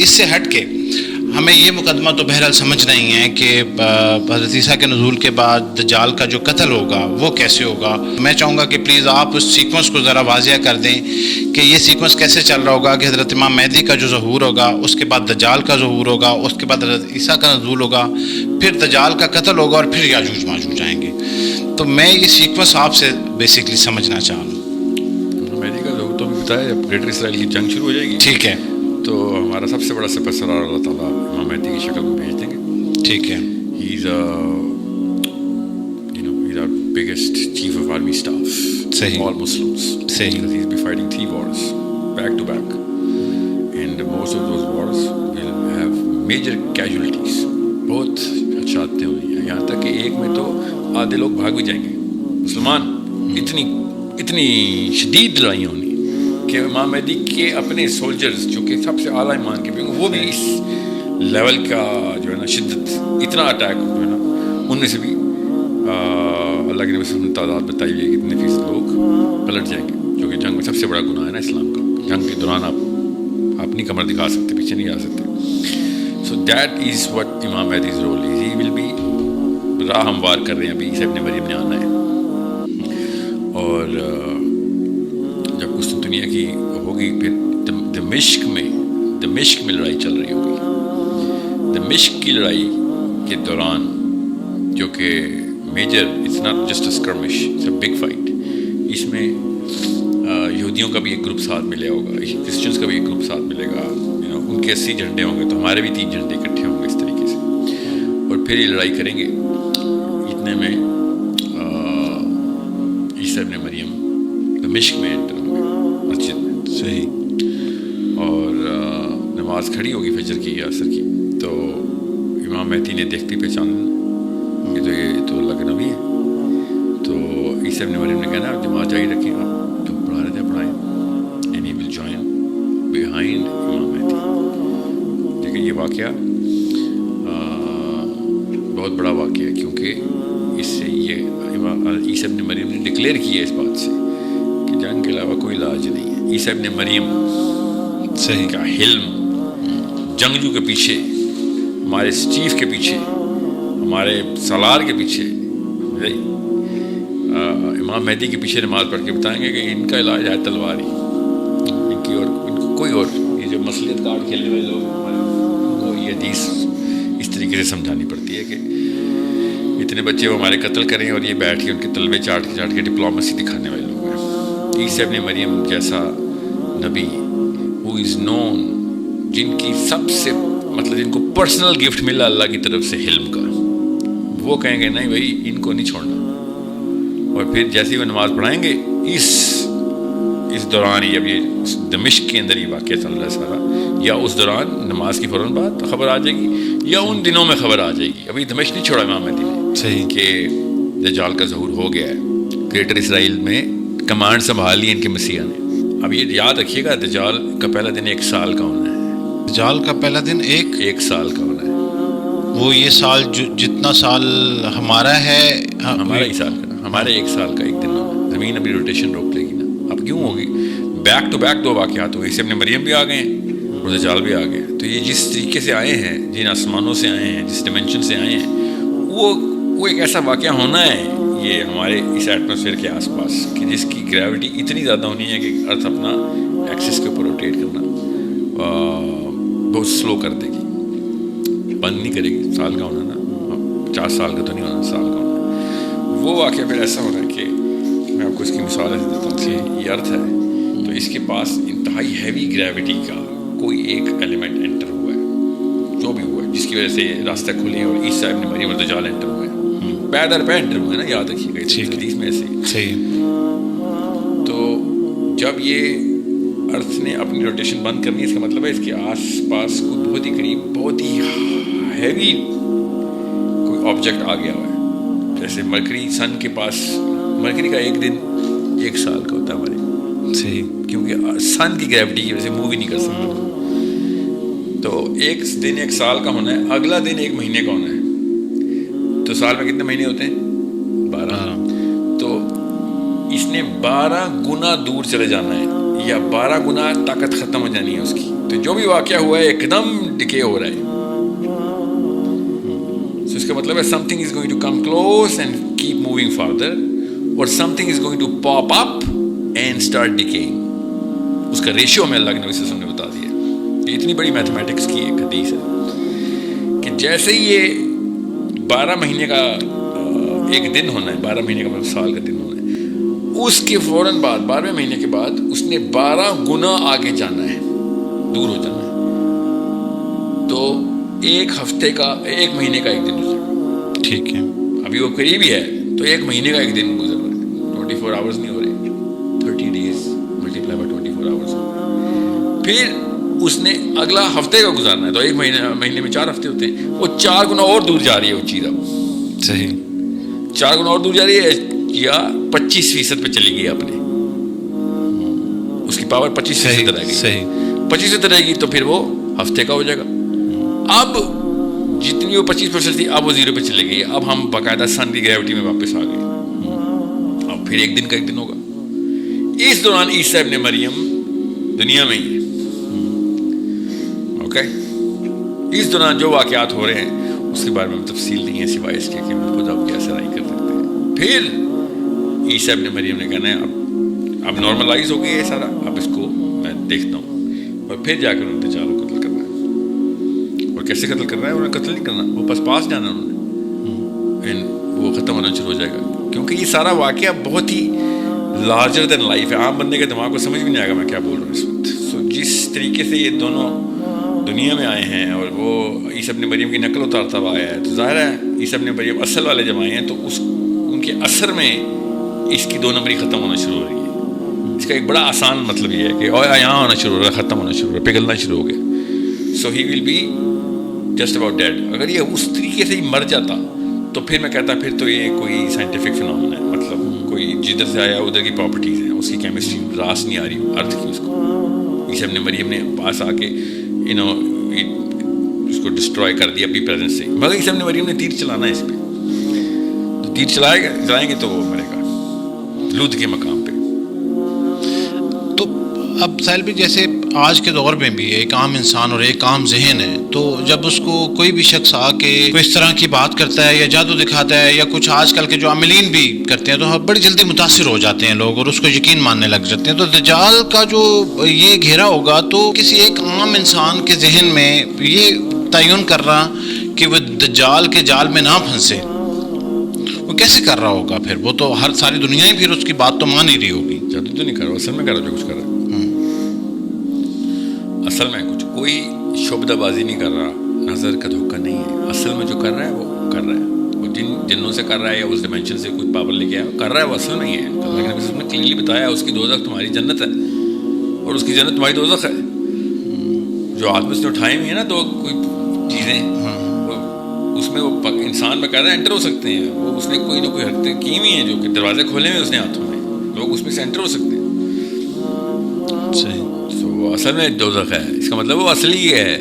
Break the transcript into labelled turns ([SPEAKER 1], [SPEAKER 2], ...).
[SPEAKER 1] اس سے ہٹ کے ہمیں یہ مقدمہ تو بہرحال سمجھنا ہی ہے کہ حضرت عیسیٰ کے نزول کے بعد دجال کا جو قتل ہوگا وہ کیسے ہوگا. میں چاہوں گا کہ پلیز آپ اس سیکوینس کو ذرا واضح کر دیں کہ یہ سیکوینس کیسے چل رہا ہوگا کہ حضرت امام مہدی کا جو ظہور ہوگا, اس کے بعد دجال کا ظہور ہوگا, اس کے بعد حضرت عیسیٰ کا نزول ہوگا, پھر دجال کا قتل ہوگا اور پھر یاجوج ماجوج آئیں گے. تو میں یہ سیکوینس آپ سے بیسکلی سمجھنا چاہ رہا ہوں.
[SPEAKER 2] مہدی کا ظہور تو بتایا, گریٹر اسرائیل کی جنگ شروع ہو جائے گی.
[SPEAKER 1] ٹھیک ہے,
[SPEAKER 2] تو ہمارا سب سے بڑا سپہ سالار اللہ تعالیٰ امام مہدی کی شکل میں بھیج دیں گے.
[SPEAKER 1] ٹھیک ہے.
[SPEAKER 2] ہی از our biggest chief of army staff.
[SPEAKER 1] صحیح.
[SPEAKER 2] All Muslims.
[SPEAKER 1] صحیح.
[SPEAKER 2] Because he's been fighting 3 wars back to back, and most of those wars will have major casualties. بہت شہادتیں ہوئی ہیں, یہاں تک کہ ایک میں تو آدھے لوگ بھاگ بھی جائیں گے مسلمان. اتنی شدید لڑائیاں ہونی کہ امام مہدی کے اپنے سولجرز جو کہ سب سے اعلیٰ ایمان کے بھی ہوں, وہ بھی اس لیول کا جو ہے نا شدت, اتنا اٹیک جو ہے نا, ان میں سے بھی اللہ کے نبی صلی اللہ علیہ وسلم نے تعداد بتائی ہے کہ اتنے فیصد لوگ پلٹ جائیں گے, جو کہ جنگ میں سب سے بڑا گناہ ہے نا اسلام کا. جنگ کے دوران آپ اپنی کمر دکھا سکتے, پیچھے نہیں آ سکتے. سو دیٹ از وٹ امام مہدی's role is. He will be, راہ ہموار کر رہے ہیں ابھی, عیسیٰ ابن مریم نے آنا ہے. اور جب قسطنطنیہ کی ہوگی پھر دمشق میں لڑائی چل رہی ہوگی. دمشق کی لڑائی کے دوران جو کہ major, it's not just a skirmish, it's a big fight. اس میں یہودیوں کا بھی ایک گروپ ساتھ ملے ہوگا, کرسچنس کا بھی ایک گروپ ساتھ ملے گا. ان کے 80 جھنڈے ہوں گے تو ہمارے بھی 3 جھنڈے اکٹھے ہوں گے اس طریقے سے, اور پھر یہ لڑائی کریں گے. اتنے میں عیسیٰ ابن مریم دمشق میں انٹر ہوں گے مسجد میں.
[SPEAKER 1] صحیح.
[SPEAKER 2] اور نماز کھڑی ہوگی فجر کی یا عصر کی, تو امام مہدی نے دیکھتی پہچان کہ یہ تو اللہ کا نبی ہے. تو عیسیٰ ابن مریم نے کہنا آپ جماعت جاری رکھیں, آپ جو پڑھا رہے تھے پڑھائیں, and he will join behind امام مہدی. لیکن یہ واقعہ بہت بڑا واقعہ ہے, کیونکہ اس سے یہ عیسیٰ ابن مریم نے ڈکلیئر کیا اس بات سے کہ جنگ کے علاوہ کوئی علاج نہیں ہے. عیسیٰ ابن مریم
[SPEAKER 1] صحیح
[SPEAKER 2] کا حلم, جنگجو کے پیچھے, ہمارے چیف کے پیچھے, ہمارے سالار کے پیچھے, امام مہدی کے پیچھے نماز پڑھ کے بتائیں گے کہ ان کا علاج ہے تلوار ہی. ان کو کوئی اور, یہ جو مصلیت کارڈ کھیلنے والے لوگ ان کو یہ حدیث اس طریقے سے سمجھانی پڑتی ہے کہ اتنے بچے وہ ہمارے قتل کریں اور یہ بیٹھ کے ان کے تلوے چاٹ کے ڈپلومیسی دکھانے والے لوگ ہیں. عیسیٰ ابن مریم جیسا نبی who is known, جن کی سب سے مطلب جن کو پرسنل گفٹ ملا اللہ کی طرف سے حلم کا, وہ کہیں گے نہیں بھائی ان کو نہیں چھوڑنا. اور پھر جیسے ہی وہ نماز پڑھائیں گے اس دوران ہی, اب یہ دمشق کے اندر ہی واقعہ چل رہا ہے سارا, یا اس دوران نماز کی فوراً بعد خبر آ جائے گی, یا ان دنوں میں خبر آ جائے گی. ابھی دمشق نہیں چھوڑا امام مہدی نے.
[SPEAKER 1] صحیح.
[SPEAKER 2] کہ دجال کا ظہور ہو گیا ہے, گریٹر اسرائیل میں کمانڈ سنبھال لی ان کے مسیح نے. اب یہ یاد رکھیے گا, دجال کا پہلا دن 1 سال کا ہونا ہے.
[SPEAKER 1] دجال کا پہلا دن
[SPEAKER 2] 1 سال کا ہونا ہے.
[SPEAKER 1] وہ یہ سال جتنا سال ہمارا ہے,
[SPEAKER 2] ہمارا ہی سال کا, ہمارے 1 سال کا 1 دن ہونا ہے. زمین ابھی روٹیشن روک لے گی نا. اب کیوں ہوگی, بیک ٹو بیک 2 واقعات ہوئے. عیسیٰ ابن مریم بھی آ گئے ہیں اور دجال بھی آ گئے. تو یہ جس طریقے سے آئے ہیں, جن آسمانوں سے آئے ہیں, جس ڈیمینشن سے آئے ہیں, وہ ایک ایسا واقعہ ہونا ہے یہ ہمارے اس ایٹماسفیئر کے آس پاس, کہ جس کی گریوٹی اتنی زیادہ ہونی ہے کہ ارتھ اپنا ایکسس کے اوپر روٹیٹ کرنا بہت سلو کر دے گی, بند نہیں کرے گی. سال کا ہونا نا, 50 سال کا تو نہیں ہونا, سال کا ہونا. وہ واقعہ پھر ایسا ہونا ہے کہ میں آپ کو اس کی مثال ایسے دیتا ہوں کہ یہ ارتھ ہے تو اس کے پاس انتہائی ہیوی گریوٹی کا کوئی ایک ایلیمنٹ انٹر ہوا ہے, جو بھی ہوا ہے, جس کی وجہ سے راستہ کھلے اور عیسیٰ ابن مریم اور دجال انٹر ہوئے, پیدر پہ انٹر ہوئے نا, یاد رکھیے گا اس حدیث میں ایسے.
[SPEAKER 1] صحیح.
[SPEAKER 2] تو جب یہ ارتھ نے اپنی روٹیشن بند کرنی, اس کا مطلب ہے اس کے آس پاس کوئی بہت ہی قریب بہت ہی ہیوی کوئی آبجیکٹ آ گیا ہوا ہے. جیسے مرکری سن کے پاس, مرکری کا 1 دن 1 سال کا ہوتا ہے ہمارے.
[SPEAKER 1] صحیح.
[SPEAKER 2] کیونکہ سن کی گریوٹی کی وجہ سے موو ہی نہیں کر سکتا. تو 1 دن 1 سال کا ہونا ہے, اگلا دن 1 مہینے کا ہونا ہے. تو سال میں کتنے مہینے ہوتے ہیں, 12. تو اس نے 12 گنا دور چلے جانا ہے, یا 12 گنا طاقت ختم ہو جانی ہے اس کی. تو جو بھی واقعہ ہوا ہے ایک دم ڈکے ہو رہا ہے. اس کا مطلب ہے something is going to come close and keep moving further, اور something is going to pop up and start decaying. اس کا ریشیو ہمیں اللہ کے نبی صلی اللہ علیہ وسلم نے بتا دیا. یہ اتنی بڑی میتھمیٹکس کی ایک حدیث ہے کہ جیسے ہی یہ 12 مہینے کا ایک دن ہونا ہے, 12 مہینے کا مطلب سال کا دن ہونا ہے, اس کے فوراً بعد 12ویں مہینے کے بعد اس نے 12 گنا آگے جانا ہے, دور ہو جانا ہے. تو ایک ہفتے کا, ایک مہینے کا ایک دن گزر رہا ہے.
[SPEAKER 1] ٹھیک ہے,
[SPEAKER 2] ابھی وہ قریب ہی ہے تو ایک مہینے کا ایک دن گزر رہا ہے. 24 آورس نہیں ہو رہے, 30 days ملٹیپلائی بائی 24 آورس ہو رہا ہے. پھر اس نے اگلا ہفتے کا گزارنا ہے, تو ایک مہینے میں 4 ہفتے ہوتے ہیں, وہ 4 گنا اور دور جا رہی ہے وہ چیز. اب
[SPEAKER 1] صحیح
[SPEAKER 2] 4 گنا اور دور جا رہی ہے, یا 25% پہ چلی گئی اپنے, اس کی پاور 25% رہے گی.
[SPEAKER 1] صحیح
[SPEAKER 2] 25% رہے گی تو پھر وہ ہفتے کا ہو جائے گا. اب جتنی وہ 25% تھی اب وہ 0 پہ چلے گئی. اب ہم باقاعدہ سن کی گریوٹی میں واپس آ گئے. اب پھر ایک دن کا ایک دن ہوگا. اس دوران عیسیٰ ابن مریم دنیا میں ہی ہے. اوکے, اس دوران جو واقعات ہو رہے ہیں اس کے بارے میں تفصیل نہیں ہے سوائے اس کے کہ ہم خود اب کیسے رائے کر سکتے ہیں. پھر عیسیٰ ابن مریم نے کہنا ہے اب نارملائز ہو گئی ہے سارا, اب اس کو میں دیکھتا ہوں. اور پھر جا کر انہوں نے دجال کو قتل کرنا ہے. اور کیسے قتل کرنا ہے, انہوں نے قتل نہیں کرنا, وہ پاس جانا انہوں نے, وہ ختم ہونا شروع ہو جائے گا. کیونکہ یہ سارا واقعہ بہت ہی لارجر دین لائف ہے. عام بندے کے دماغ کو سمجھ بھی نہیں آئے گا میں کیا بول رہا ہوں اس وقت. سو جس طریقے سے یہ دونوں دنیا میں آئے ہیں اور وہ عیسیٰ ابن مریم کی نقل اتارتا ہوا آیا ہے, تو ظاہر ہے عیسیٰ ابن مریم اصل والے جب آئے ہیں تو ان کے اثر میں اس کی 2 نمبری ختم ہونا شروع ہو رہی ہے. اس کا ایک بڑا آسان مطلب یہ ہے کہ یہاں ہونا شروع ہو رہا ہے, ختم ہونا شروع ہو رہا ہے, پگھلنا شروع ہو گیا. So he will be just about dead. اگر یہ اس طریقے سے ہی مر جاتا تو پھر میں کہتا پھر تو یہ کوئی سائنٹیفک فنامنا ہے, مطلب کوئی جدھر سے آیا ادھر کی پراپرٹیز ہیں, اس کی کیمسٹری راس نہیں آ رہی ارتھ کی. اس کو عیسیٰ ابن مریم نے پاس آ کے اس کو ڈسٹروائے کر دیا اپنی پریزنس سے. مگر عیسیٰ ابن مریم نے تیر چلانا ہے اس پہ, تو تیر چلائیں گے تو وہ مرے گا لوط کے مقام پہ.
[SPEAKER 1] تو اب ساحل بھی جیسے آج کے دور میں بھی ایک عام انسان اور ایک عام ذہن ہے, تو جب اس کو کوئی بھی شخص آ کے کوئی اس طرح کی بات کرتا ہے یا جادو دکھاتا ہے یا کچھ آج کل کے جو عاملین بھی کرتے ہیں, تو بڑی جلدی متاثر ہو جاتے ہیں لوگ اور اس کو یقین ماننے لگ جاتے ہیں. تو دجال کا جو یہ گھیرا ہوگا تو کسی ایک عام انسان کے ذہن میں یہ تعین کر رہا کہ وہ دجال کے جال میں نہ پھنسے, وہ کیسے کر رہا ہوگا؟ پھر وہ تو ہر ساری دنیا ہی پھر اس کی بات تو مان ہی رہی ہوگی.
[SPEAKER 2] جادو تو نہیں کر رہا, اصل میں کر رہا جو کچھ کر رہا ہے. اصل میں کچھ کوئی شعبدہ بازی نہیں کر رہا, نظر کا دھوکہ نہیں ہے. اصل میں جو کر رہا ہے وہ کر رہا ہے, وہ جنوں سے کر رہا ہے یا اس ڈائمینشن سے کوئی پاور لے کے آیا کر رہا ہے, وہ اصل میں ہی ہے. اللہ کے نبی صلی اللہ علیہ وسلم نے کلیئرلی بتایا اس کی دوزخ تمہاری جنت ہے اور اس کی جنت تمہاری دوزخ ہے. جو آدمی اس نے اٹھائے ہوئے ہیں نا تو کوئی چیزیں اس میں وہ انسان باقاعدہ انٹر ہو سکتے ہیں. وہ اس نے کوئی نہ کوئی حرکتیں کی ہوئی ہیں جو کہ دروازے کھولے ہوئے اس نے ہاتھوں میں, لوگ اس میں سے انٹر ہو سکتے ہیں.
[SPEAKER 1] صحیح,
[SPEAKER 2] تو وہ اصل میں دوزخ ہے. اس کا مطلب وہ اصلی ہے